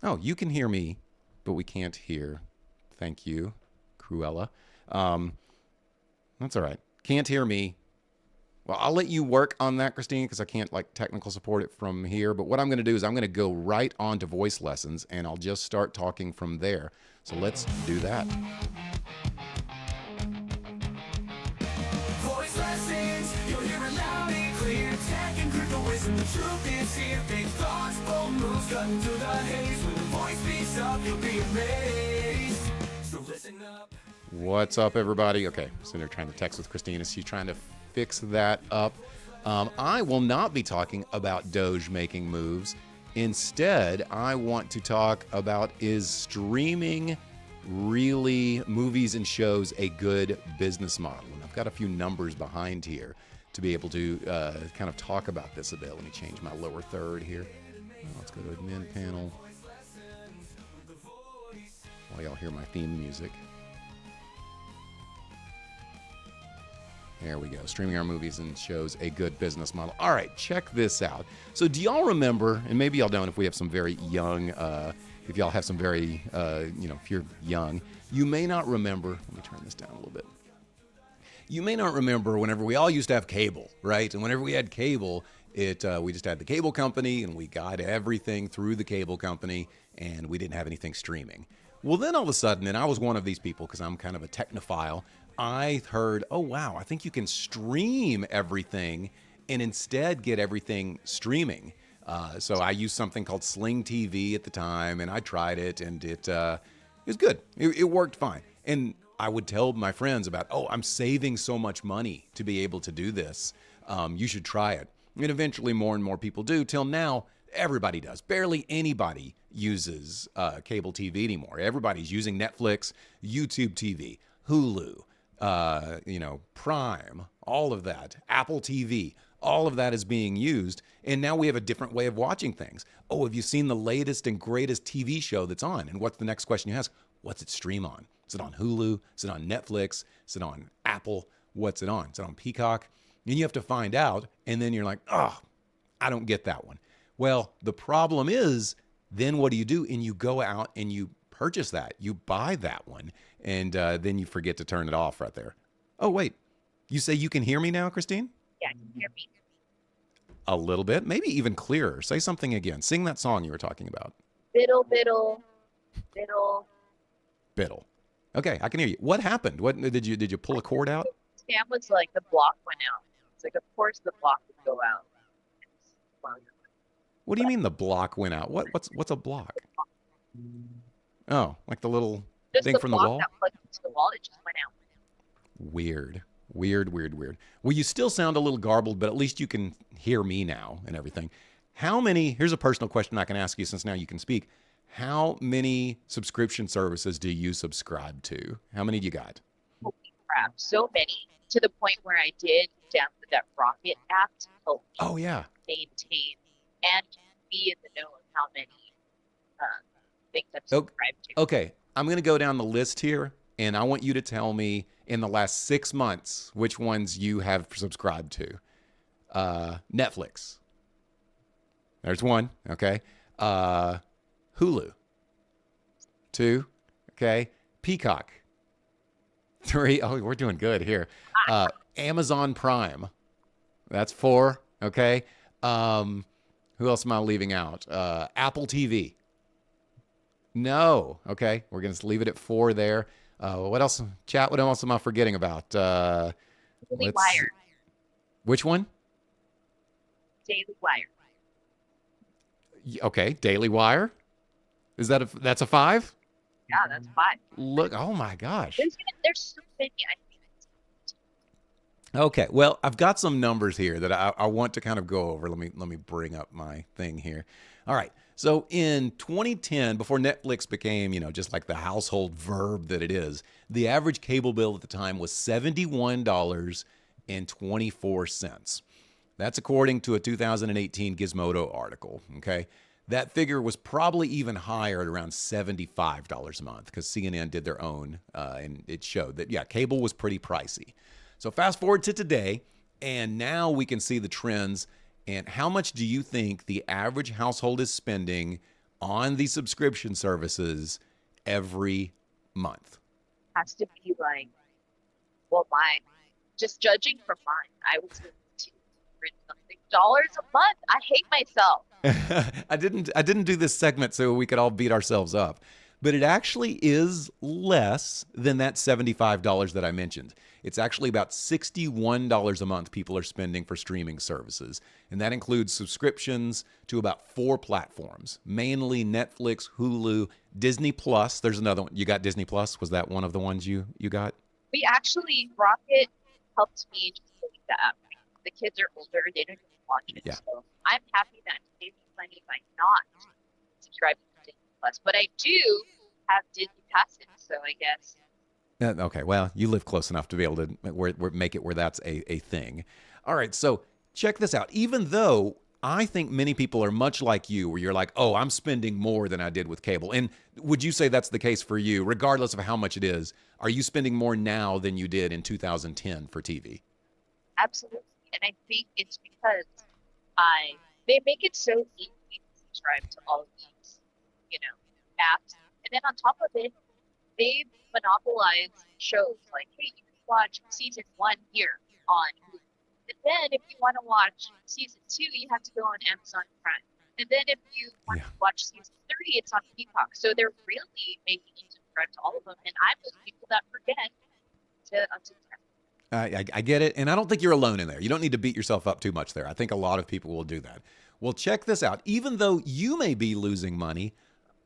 Oh, you can hear me, but we can't hear. Thank you, Cruella. That's all right. Can't hear me. Well, I'll let you work on that, Christine, because I can't like technical support it from here. But what I'm going to do is I'm going to go right on to voice lessons, and I'll just start talking from there. So let's do that. Voice lessons, you'll hear it loud and clear. Tech and crypto wisdom, the truth is here. Big thoughts, bold moves, cutting through the haze. When the voice speaks up, you'll be amazed. So listen up. What's up, everybody? Okay, so they're trying to text with Christine. Is she trying to fix that up? I will not be talking about Doge making moves. Instead, I want to talk about, is streaming really movies and shows a good business model? And I've got a few numbers behind here to be able to kind of talk about this a bit. Let me change my lower third here. Let's go to admin panel. While y'all hear my theme music. There we go. Streaming our movies and shows a good business model. All right, check this out. So do y'all remember, and maybe y'all don't if we have some very young, if y'all have some very, if you're young, you may not remember, let me turn this down a little bit. You may not remember whenever we all used to have cable, right? And whenever we had cable, we just had the cable company and we got everything through the cable company and we didn't have anything streaming. Well, then all of a sudden, and I was one of these people because I'm kind of a technophile, I heard, oh, wow, I think you can stream everything and instead get everything streaming. So I used something called Sling TV at the time, and I tried it, and it was good. It worked fine. And I would tell my friends about, oh, I'm saving so much money to be able to do this. You should try it. And eventually more and more people do. Till now, everybody does. Barely anybody uses cable TV anymore. Everybody's using Netflix, YouTube TV, Hulu, Prime, all of that, Apple TV, all of that is being used. And now we have a different way of watching things. Oh, have you seen the latest and greatest TV show that's on? And what's the next question you ask? What's it stream on? Is it on Hulu? Is it on Netflix? Is it on Apple? What's it on? Is it on Peacock? And you have to find out. And then you're like, oh, I don't get that one. Well, the problem is, then what do you do? And you go out and you purchase that. You buy that one. And then you forget to turn it off right there. Oh, wait. You say you can hear me now, Christine? Yeah, you can hear me. A little bit, maybe even clearer. Say something again. Sing that song you were talking about. Biddle, biddle, biddle. Biddle. Okay, I can hear you. What happened? What did you pull a cord out? Sam was like, the block went out. It's like, of course the block would go out. What do you mean the block went out? What's a block? Oh, like the little just thing the from the block wall? that plugged into the wall, it just went out. Weird. Well, you still sound a little garbled, but at least you can hear me now and everything. Here's a personal question I can ask you since now you can speak. How many subscription services do you subscribe to? How many do you got? Holy crap, so many, to the point where I did download that Rocket app to help me maintain and be in the know of how many things I've subscribed to. Okay, I'm going to go down the list here, and I want you to tell me in the last 6 months which ones you have subscribed to. Netflix. There's one, okay. Hulu. 2, okay. Peacock. 3, oh, we're doing good here. Amazon Prime. That's 4, okay. Who else am I leaving out? Apple TV. No. Okay. We're going to leave it at 4 there. What else? Chat, what else am I forgetting about? Daily Let's, Wire. which one? Daily Wire. Okay. Daily Wire. That's a 5? Yeah, that's 5. Look, oh my gosh. There's so many. I think. Okay, well, I've got some numbers here that I want to kind of go over. Let me bring up my thing here. All right, so in 2010, before Netflix became, just like the household verb that it is, the average cable bill at the time was $71.24. That's according to a 2018 Gizmodo article. Okay, that figure was probably even higher at around $75 a month because CNN did their own, and it showed that cable was pretty pricey. So fast forward to today, and now we can see the trends. And how much do you think the average household is spending on these subscription services every month? Has to be like, well, mine. Just judging from mine, I was $200 something a month. I hate myself. I didn't do this segment so we could all beat ourselves up. But it actually is less than that $75 that I mentioned. It's actually about $61 a month people are spending for streaming services. And that includes subscriptions to about 4 platforms, mainly Netflix, Hulu, Disney Plus. There's another one. You got Disney Plus? Was that one of the ones you got? We actually, Rocket helped me just delete the app. The kids are older, they don't even watch it. Yeah. So I'm happy that it saved me money by not subscribing to Disney Plus. But I do have Disney passes, so I guess. Okay, well, you live close enough to be able to make it where that's a thing. All right, so check this out. Even though I think many people are much like you, where you're like, oh, I'm spending more than I did with cable. And would you say that's the case for you, regardless of how much it is? Are you spending more now than you did in 2010 for TV? Absolutely. And I think it's because they make it so easy to subscribe to all of these, apps. And then on top of it, they've monopolized shows like, hey, you can watch season 1 here on Hulu. And then if you want to watch season 2, you have to go on Amazon Prime. And then if you want to watch season 3, it's on Peacock. So they're really making you subscribe to all of them. And I'm those people that forget to unsubscribe. I get it. And I don't think you're alone in there. You don't need to beat yourself up too much there. I think a lot of people will do that. Well, check this out. Even though you may be losing money,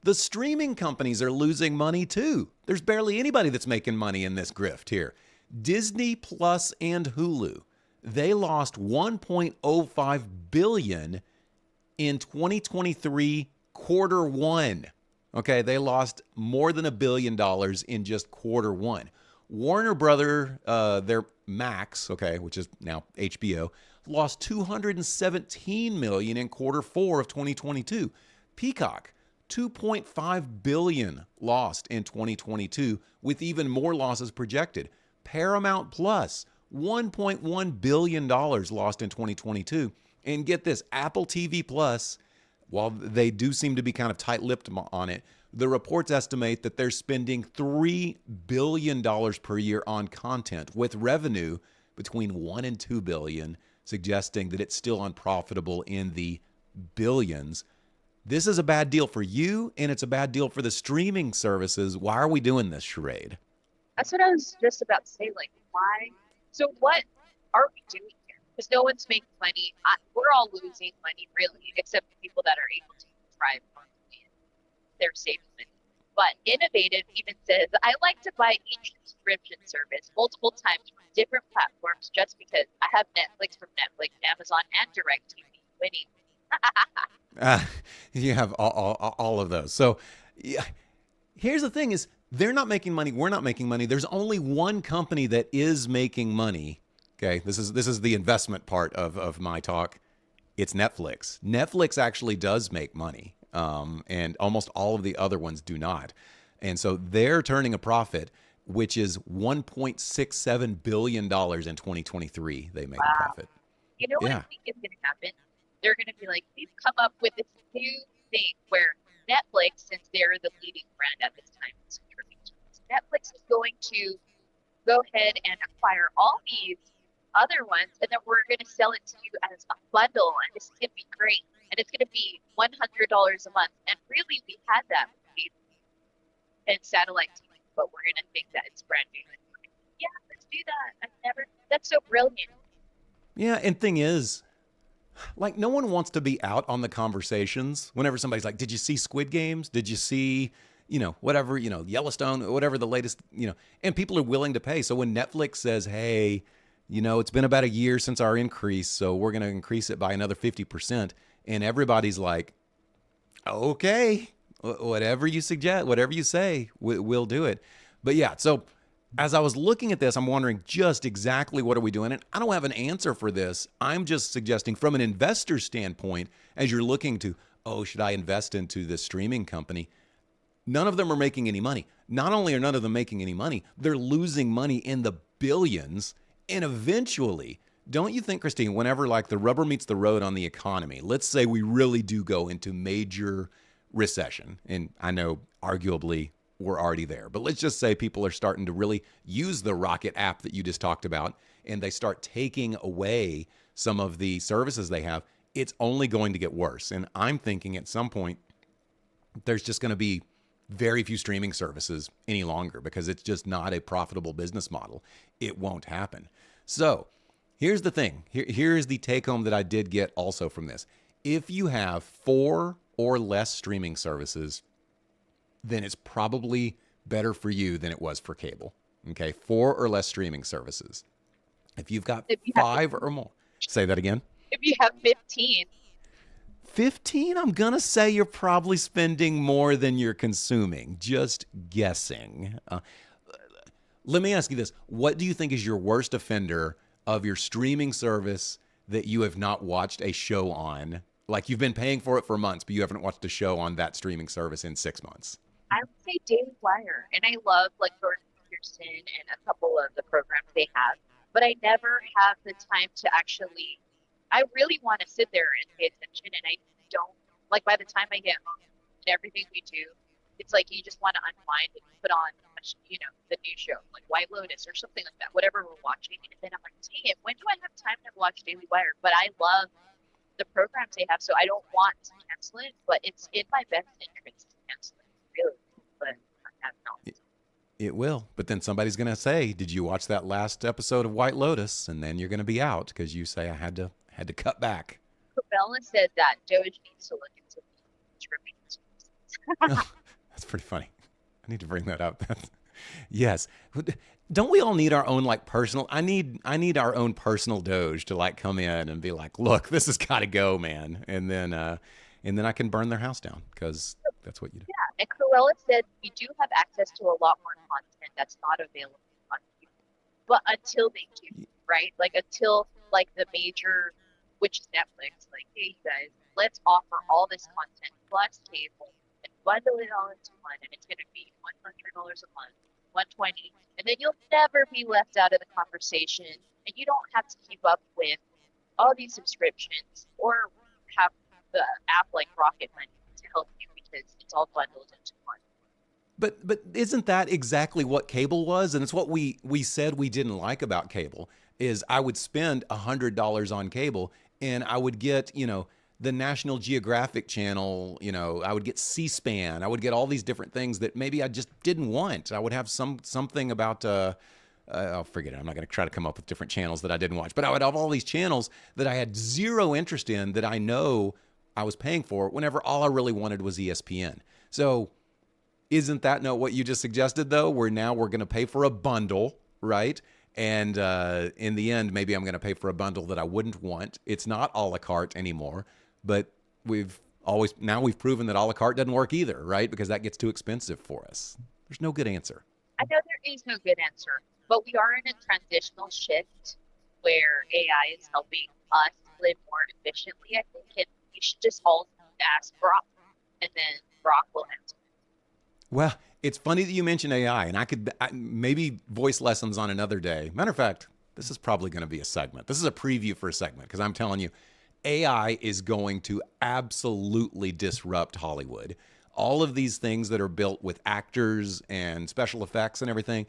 the streaming companies are losing money too. There's barely anybody that's making money in this grift here. Disney Plus and Hulu, they lost $1.05 billion in 2023 Q1. Okay, they lost more than $1 billion in just Q1. Warner Brother, their Max, okay, which is now HBO, lost $217 million in Q4 of 2022. Peacock, $2.5 billion lost in 2022, with even more losses projected. Paramount Plus, $1.1 billion lost in 2022. And get this, Apple TV Plus, while they do seem to be kind of tight-lipped on it, the reports estimate that they're spending $3 billion per year on content, with revenue between $1 and $2 billion, suggesting that it's still unprofitable in the billions. This is a bad deal for you, and it's a bad deal for the streaming services. Why are we doing this charade? That's what I was just about to say. Like, why? So what are we doing here? Because no one's making money. We're all losing money, really, except the people that are able to thrive monthly. They're saving money. But Innovative even says, I like to buy each subscription service multiple times from different platforms just because I have Netflix from Netflix, Amazon, and DirecTV. Winning. You have all of those. So yeah, here's the thing is, they're not making money. We're not making money. There's only one company that is making money. Okay, this is the investment part of my talk. It's Netflix. Netflix actually does make money, and almost all of the other ones do not. And so they're turning a profit, which is $1.67 billion in 2023. They made a profit. You know what I think is going to happen? They're going to be like, we've come up with this new thing where Netflix, since they're the leading brand at this time, Netflix is going to go ahead and acquire all these other ones, and then we're going to sell it to you as a bundle, and this is going to be great, and it's going to be $100 a month. And really, we had that with and satellite TV, but we're gonna think that it's brand new. And we're like, yeah, let's do that. That's so brilliant. Yeah, and thing is, like, no one wants to be out on the conversations whenever somebody's like, did you see Squid Games? Did you see, whatever, Yellowstone, whatever the latest, and people are willing to pay. So when Netflix says, hey, it's been about a year since our increase, so we're going to increase it by another 50%. And everybody's like, okay, whatever you suggest, whatever you say, we'll do it. But yeah, so as I was looking at this, I'm wondering just exactly what are we doing? And I don't have an answer for this. I'm just suggesting from an investor standpoint, as you're looking to, should I invest into this streaming company? None of them are making any money. Not only are none of them making any money, they're losing money in the billions. And eventually, don't you think, Christine, whenever like the rubber meets the road on the economy, let's say we really do go into major recession, and I know arguably we're already there, but let's just say people are starting to really use the Rocket app that you just talked about, and they start taking away some of the services they have, it's only going to get worse. And I'm thinking at some point, there's just going to be very few streaming services any longer because it's just not a profitable business model. It won't happen. So here's the thing. Here's the take home that I did get also from this. If you have 4 or less streaming services, then it's probably better for you than it was for cable. Okay, 4 or less streaming services. If you've got 5 or more, say that again. If you have 15. 15, I'm going to say you're probably spending more than you're consuming. Just guessing. Let me ask you this. What do you think is your worst offender of your streaming service that you have not watched a show on? Like you've been paying for it for months, but you haven't watched a show on that streaming service in 6 months. I would say Daily Wire. And I love like Jordan Peterson and a couple of the programs they have. But I never have the time to actually, I really want to sit there and pay attention. And I don't, like by the time I get home and everything we do, it's like you just want to unwind and put on, the new show, like White Lotus or something like that, whatever we're watching. And then I'm like, dang it, when do I have time to watch Daily Wire? But I love the programs they have, so I don't want to cancel it, but it's in my best interest to cancel it, really. But I have not. It will, but then somebody's going to say, did you watch that last episode of White Lotus? And then you're going to be out because you say, I had to cut back. Bella said that DOGE needs to look into streaming. That's pretty funny. I need to bring that up. Yes. Don't we all need our own like personal? I need our own personal DOGE to like come in and be like, look, this has got to go, man. And then I can burn their house down because that's what you do. Yeah. And Cruella said we do have access to a lot more content that's not available on YouTube, but until they do, right? Like until like the major, which is Netflix, like, hey, you guys, let's offer all this content plus cable and bundle it all into one, and it's going to be $100 a month, $120, and then you'll never be left out of the conversation, and you don't have to keep up with all these subscriptions or have the app like Rocket Money to help you because it's all bundled into one. But isn't that exactly what cable was? And it's what we said we didn't like about cable is I would spend $100 on cable and I would get, the National Geographic channel, I would get C-SPAN. I would get all these different things that maybe I just didn't want. I would have something about, I'll forget it. I'm not going to try to come up with different channels that I didn't watch, but I would have all these channels that I had zero interest in that I know I was paying for whenever all I really wanted was ESPN. So isn't that not what you just suggested though? Where now we're going to pay for a bundle, right? And in the end, maybe I'm going to pay for a bundle that I wouldn't want. It's not a la carte anymore, but we've proven that a la carte doesn't work either, right? Because that gets too expensive for us. There's no good answer. I know there is no good answer, but we are in a transitional shift where AI is helping us live more efficiently, I think, and we should just all ask Brock, and then Brock will answer. Well, it's funny that you mention AI, and I could maybe voice lessons on another day. Matter of fact, this is probably going to be a segment. This is a preview for a segment because I'm telling you, AI is going to absolutely disrupt Hollywood. All of these things that are built with actors and special effects and everything,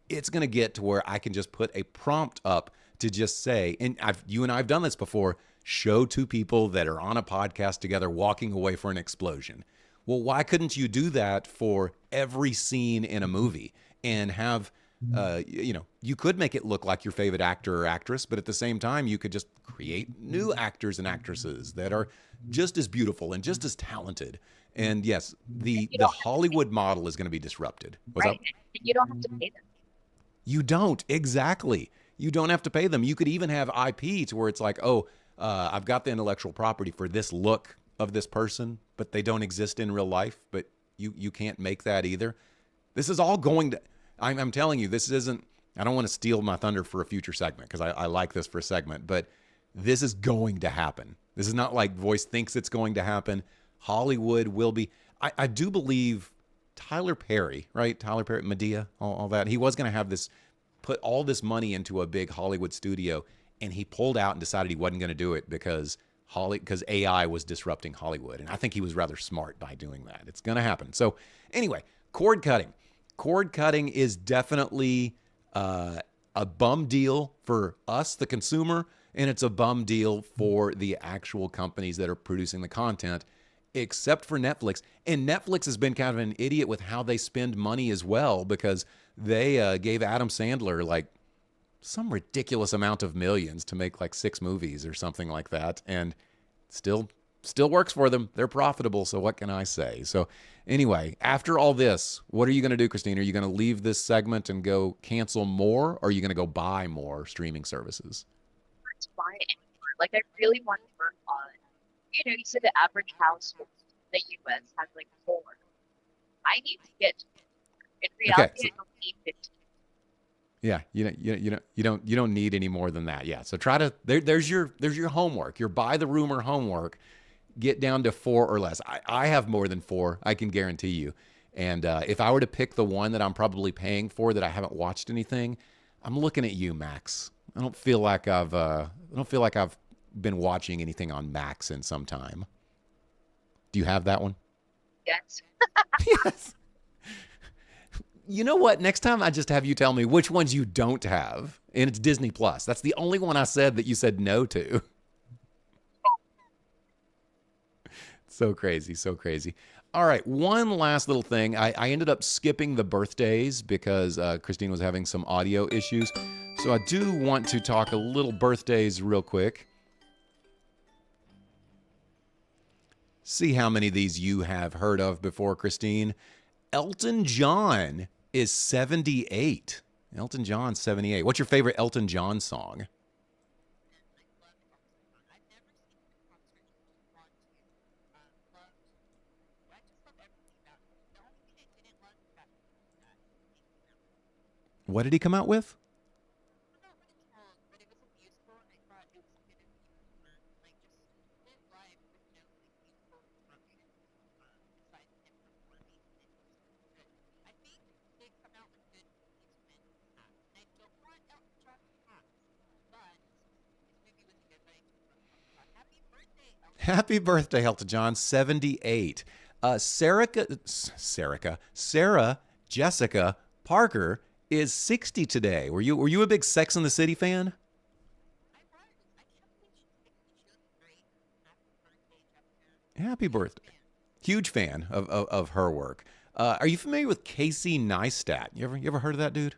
it's going to get to where I can just put a prompt up to just say, and you and I have done this before, show two people that are on a podcast together walking away for an explosion. Well, why couldn't you do that for every scene in a movie and have, you could make it look like your favorite actor or actress, but at the same time, you could just create new actors and actresses that are just as beautiful and just as talented. And yes, the You the don't have to pay, Hollywood model is going to be disrupted. What's right? up? And you don't have to pay them. You don't. Exactly. You don't have to pay them. You could even have IP to where it's like, oh, I've got the intellectual property for this look of this person, but they don't exist in real life. But you can't make that either. This is all going to. I'm telling you, this isn't. I don't want to steal my thunder for a future segment because I like this for a segment, but this is going to happen. This is not like Voice thinks it's going to happen. Hollywood will be. I do believe Tyler Perry, right? Tyler Perry, Medea, all that. He was going to have this, put all this money into a big Hollywood studio, and he pulled out and decided he wasn't going to do it because AI was disrupting Hollywood. And I think he was rather smart by doing that. It's going to happen. So anyway, cord cutting. Cord cutting is definitely a bum deal for us, the consumer, and it's a bum deal for the actual companies that are producing the content, except for Netflix. And Netflix has been kind of an idiot with how they spend money as well, because they gave Adam Sandler like some ridiculous amount of millions to make like 6 movies or something like that, and still works for them. They're profitable, so what can I say? So anyway, after all this, what are you going to do, Christine? Are you going to leave this segment and go cancel more, or are you going to go buy more streaming services? To buy anymore. Like I really want to work on, you said the average household in the US has like 4. I need to get, in Okay, reality, so I don't need 15. yeah, you don't need any more than that. Yeah, so try to there's your homework. Your buy the rumor homework. Get down to 4 or less. I have more than 4. I can guarantee you. And if I were to pick the one that I'm probably paying for that I haven't watched anything, I'm looking at you, Max. I don't feel like I've been watching anything on Max in some time. Do you have that one? Yes. Yes. You know what? Next time I just have you tell me which ones you don't have, and it's Disney Plus. That's the only one I said that you said no to. So crazy, so crazy. All right, one last little thing. I ended up skipping the birthdays because Christine was having some audio issues. So I do want to talk a little birthdays real quick. See how many of these you have heard of before, Christine. Elton John is 78. Elton John, 78. What's your favorite Elton John song? What did he come out with? Happy birthday, Elton John, 78. Sarah Jessica Parker is 60 today. Were you a big Sex and the City fan? Happy birthday. Huge fan of her work. Are you familiar with Casey Neistat? You ever heard of that dude?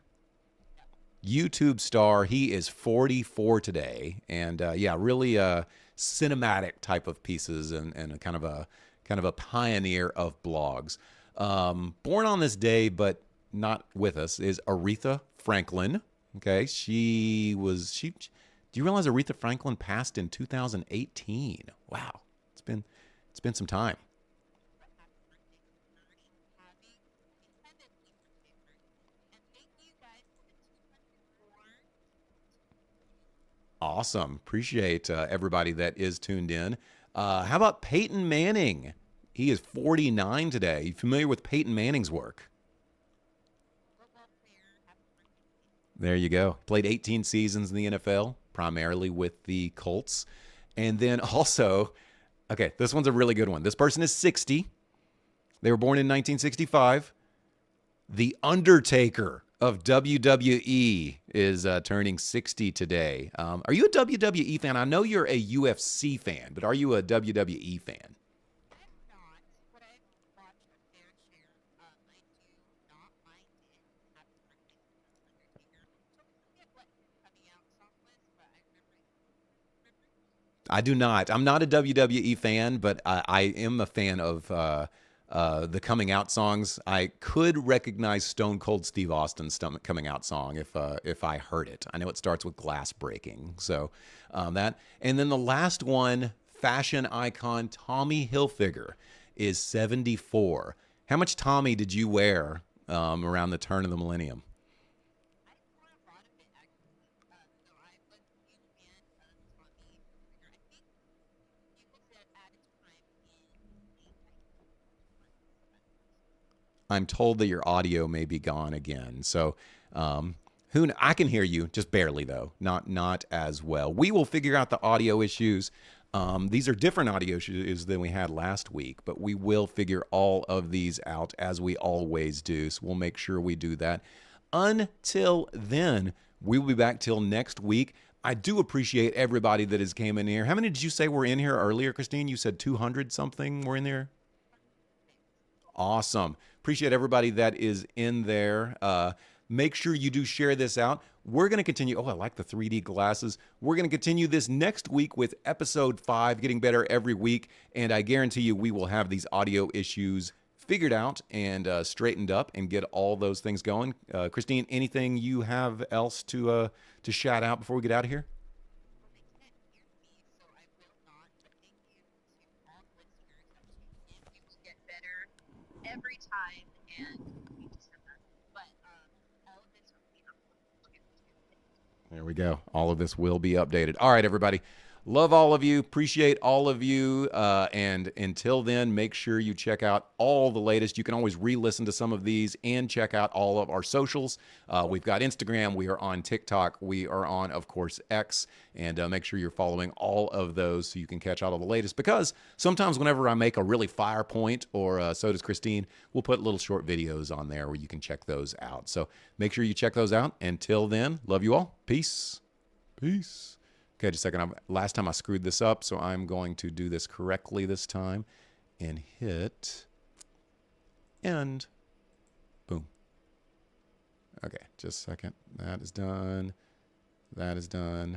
YouTube star. He is 44 today, and yeah, really cinematic type of pieces, and a kind of a pioneer of blogs. Born on this day, but not with us, is Aretha Franklin. Okay, Do you realize Aretha Franklin passed in 2018? Wow, it's been some time. Awesome. Appreciate everybody that is tuned in. How about Peyton Manning? He is 49 today. You familiar with Peyton Manning's work? There you go. Played 18 seasons in the NFL, primarily with the Colts. And then also, okay, this one's a really good one. This person is 60. They were born in 1965. The Undertaker of WWE is turning 60 today. Are you a WWE fan? I know you're a UFC fan, but are you a WWE fan? I do not. I'm not a WWE fan, but I am a fan of the coming out songs. I could recognize Stone Cold Steve Austin's coming out song if I heard it. I know it starts with glass breaking. So that. And then the last one, fashion icon Tommy Hilfiger is 74. How much Tommy did you wear around the turn of the millennium? I'm told that your audio may be gone again. So, I can hear you, just barely though, not as well. We will figure out the audio issues. These are different audio issues than we had last week, but we will figure all of these out as we always do. So we'll make sure we do that. Until then, we will be back till next week. I do appreciate everybody that has came in here. How many did you say were in here earlier, Christine? You said 200 something were in there. Awesome. Appreciate everybody that is in there. Make sure you do share this out. We're going to continue. Oh, I like the 3D glasses. We're going to continue this next week with episode 5, getting better every week. And I guarantee you we will have these audio issues figured out and straightened up and get all those things going. Christine, anything you have else to shout out before we get out of here? Every time, and we just have that. But all of this will be uploaded. There we go. All of this will be updated. All right, everybody. Love all of you. Appreciate all of you. And until then, make sure you check out all the latest. You can always re-listen to some of these and check out all of our socials. We've got Instagram. We are on TikTok. We are on, of course, X. And make sure you're following all of those so you can catch all of the latest. Because sometimes whenever I make a really fire point, or so does Christine, we'll put little short videos on there where you can check those out. So make sure you check those out. Until then, love you all. Peace. Peace. Okay, just a second. Last time I screwed this up, so I'm going to do this correctly this time and hit end. Boom. Okay, just a second. That is done. That is done.